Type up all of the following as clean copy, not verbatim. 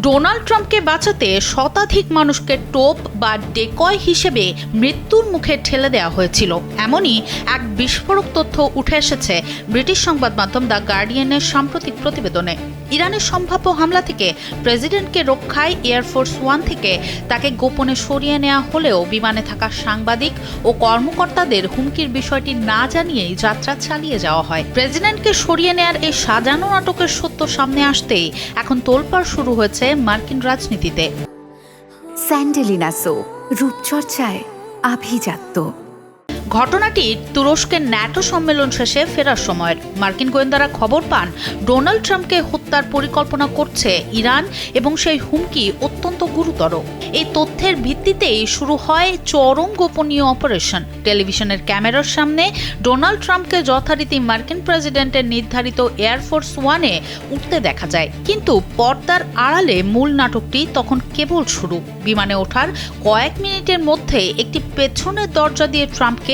Donald ট্রাম্পকে বাঁচাতে শতাধিক মানুষকে টোপ বা ডেকয় হিসেবে মৃত্যুর মুখে ঠেলে দেওয়া হয়েছিল, এমনই এক বিস্ফোরক তথ্য উঠে এসেছে ব্রিটিশ সংবাদ মাধ্যম দ্য গার্ডিয়ানের সাম্প্রতিক প্রতিবেদনে। ইরানের সম্ভাব্য হামলা থেকে প্রেসিডেন্টকে রক্ষায় এয়ারফোর্স ওয়ান থেকে তাকে গোপনে সরিয়ে নেওয়া হলেও বিমানে থাকা সাংবাদিক ও কর্মকর্তাদের হুমকির বিষয়টি না জানিয়েই যাত্রা চালিয়ে যাওয়া হয়। প্রেসিডেন্টকে সরিয়ে নেয়ার এই সাজানো নাটকের সত্য সামনে আসতেই এখন তোলপাড় শুরু হয়েছে মার্কিন রাজনীতিতে। স্যান্ডেলিনা সো, রূপচর্চায় আভিজাত্য। ঘটনাটি তুরস্কের ন্যাটো সম্মেলন শেষে ফেরার সময়ের। মার্কিন গোয়েন্দারা খবর পান ডোনাল্ড ট্রাম্পকে হত্যার পরিকল্পনা করছে ইরান এবং সেই হুমকি অত্যন্ত গুরুতর। এই তথ্যের ভিত্তিতেই শুরু হয় চরম গোপনীয় অপারেশন। টেলিভিশনের ক্যামেরার সামনে ডোনাল্ড ট্রাম্পকে যথারীতি মার্কিন প্রেসিডেন্টের নির্ধারিত এয়ারফোর্স ওয়ানে উঠতে দেখা যায়, কিন্তু পর্দার আড়ালে মূল নাটকটি তখন কেবল শুরু। বিমানে ওঠার কয়েক মিনিটের মধ্যে একটি পেছনের দরজা দিয়ে ট্রাম্পকে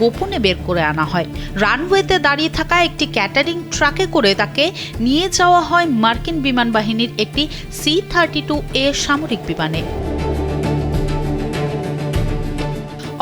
গোপনে বের করে আনা হয়। রানওয়েতে দাঁড়িয়ে থাকা একটি ক্যাটারিং ট্রাকে করে তাকে নিয়ে যাওয়া হয় মার্কিন বিমান বাহিনীর একটি C-32A সামরিক বিমানে।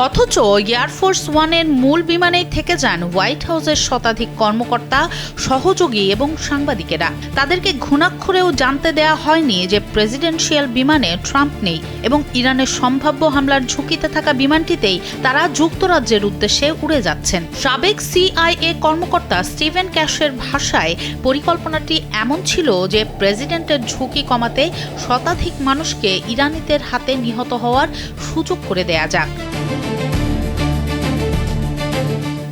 অথচ এয়ারফোর্স ওয়ানের মূল বিমানেই থেকে যান হোয়াইট হাউসের শতাধিক কর্মকর্তা, সহযোগী এবং সাংবাদিকেরা। তাদেরকে ঘুণাক্ষরেও জানতে দেওয়া হয়নি যে প্রেসিডেন্সিয়াল বিমানে ট্রাম্প নেই এবং ইরানের সম্ভাব্য হামলার ঝুঁকিতে থাকা বিমানটিতেই তারা যুক্তরাজ্যের উদ্দেশ্যে উড়ে যাচ্ছেন। সাবেক CIA কর্মকর্তা স্টিভেন ক্যাশের ভাষায় পরিকল্পনাটি এমন ছিল যে প্রেসিডেন্টের ঝুঁকি কমাতে শতাধিক মানুষকে ইরানিদের হাতে নিহত হওয়ার সুযোগ করে দেয়া যাক।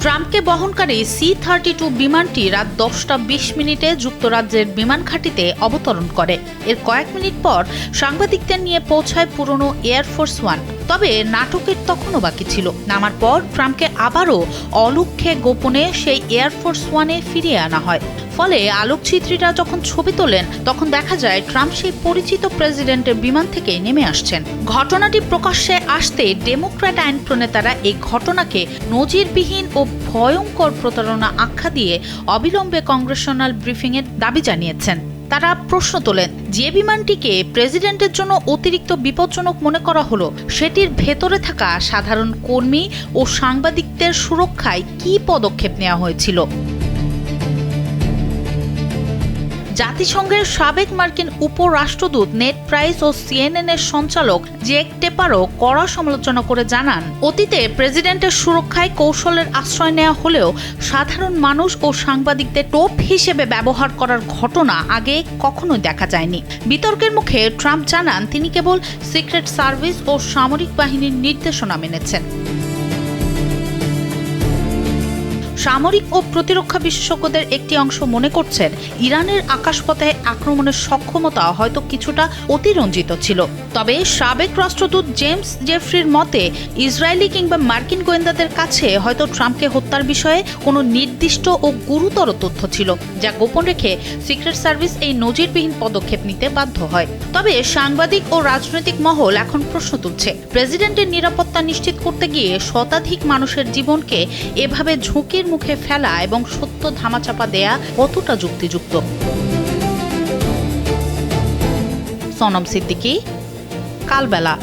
ট্রাম্পকে বহনকারী C-32 বিমানটি রাত 10:20 যুক্তরাজ্যের বিমান ঘাঁটিতে অবতরণ করে। এর কয়েক মিনিট পর সাংবাদিকদের নিয়ে পৌঁছায় পুরনো এয়ারফোর্স ওয়ান। তবে নাটকের তখনও বাকি ছিল। নামার পর ট্রাম্পকে আবারও অলক্ষ্যে গোপনে সেই এয়ারফোর্স ওয়ানে ফিরিয়ে আনা হয়। ফলে আলোকচিত্রীরা যখন ছবি তোলেন তখন দেখা যায় ট্রাম্প সেই পরিচিত প্রেসিডেন্টের বিমান থেকে নেমে আসছেন। ঘটনাটি প্রকাশ্যে আসতে ডেমোক্র্যাট আইন প্রণেতারা এই ঘটনাকে নজিরবিহীন ও ভয়ঙ্কর প্রতারণা আখ্যা দিয়ে অবিলম্বে কংগ্রেশনাল ব্রিফিংয়ের দাবি জানিয়েছেন। তারা প্রশ্ন তোলেন, যে বিমানটিকে প্রেসিডেন্টের জন্য অতিরিক্ত বিপজ্জনক মনে করা হলো, সেটির ভেতরে থাকা সাধারণ কর্মী ও সাংবাদিকদের সুরক্ষায় কী পদক্ষেপ নেওয়া হয়েছিল? জাতিসংঘের সাবেক মার্কিন উপরাষ্ট্রদূত নেড প্রাইস ও CNN এর সঞ্চালক জেক টেপারও কড়া সমালোচনা করে জানান, অতীতে প্রেসিডেন্টের সুরক্ষায় কৌশলের আশ্রয় নেওয়া হলেও সাধারণ মানুষ ও সাংবাদিকদের টোপ হিসেবে ব্যবহার করার ঘটনা আগে কখনোই দেখা যায়নি। বিতর্কের মুখে ট্রাম্প জানান তিনি কেবল সিক্রেট সার্ভিস ও সামরিক বাহিনীর নির্দেশনা মেনেছেন। সামরিক ও প্রতিরক্ষা বিশেষজ্ঞদের একটি অংশ মনে করছেন ইরানের আকাশপথে আক্রমণের সক্ষমতা হয়তো কিছুটা অতিরঞ্জিত ছিল। তবে সাবেক রাষ্ট্রদূত জেমস জেফ্রির মতে ইসরায়েলি কিংবা মার্কিন গোয়েন্দাদের কাছে হয়তো ট্রাম্পকে হত্যার বিষয়ে কোনো নির্দিষ্ট ও গুরুতর তথ্য ছিল, যা গোপন রেখে সিক্রেট সার্ভিস এই নজিরবিহীন পদক্ষেপ নিতে বাধ্য হয়। তবে সাংবাদিক ও রাজনৈতিক মহল এখন প্রশ্ন তুলছে, প্রেসিডেন্টের নিরাপত্তা নিশ্চিত করতে গিয়ে শতাধিক মানুষের জীবনকে এভাবে ঝুঁকির মুখে ফেলা এবং সত্য ধামাচাপা দেয়া কতটা যুক্তিযুক্ত? সনম সিদ্দিকী, কালবেলা।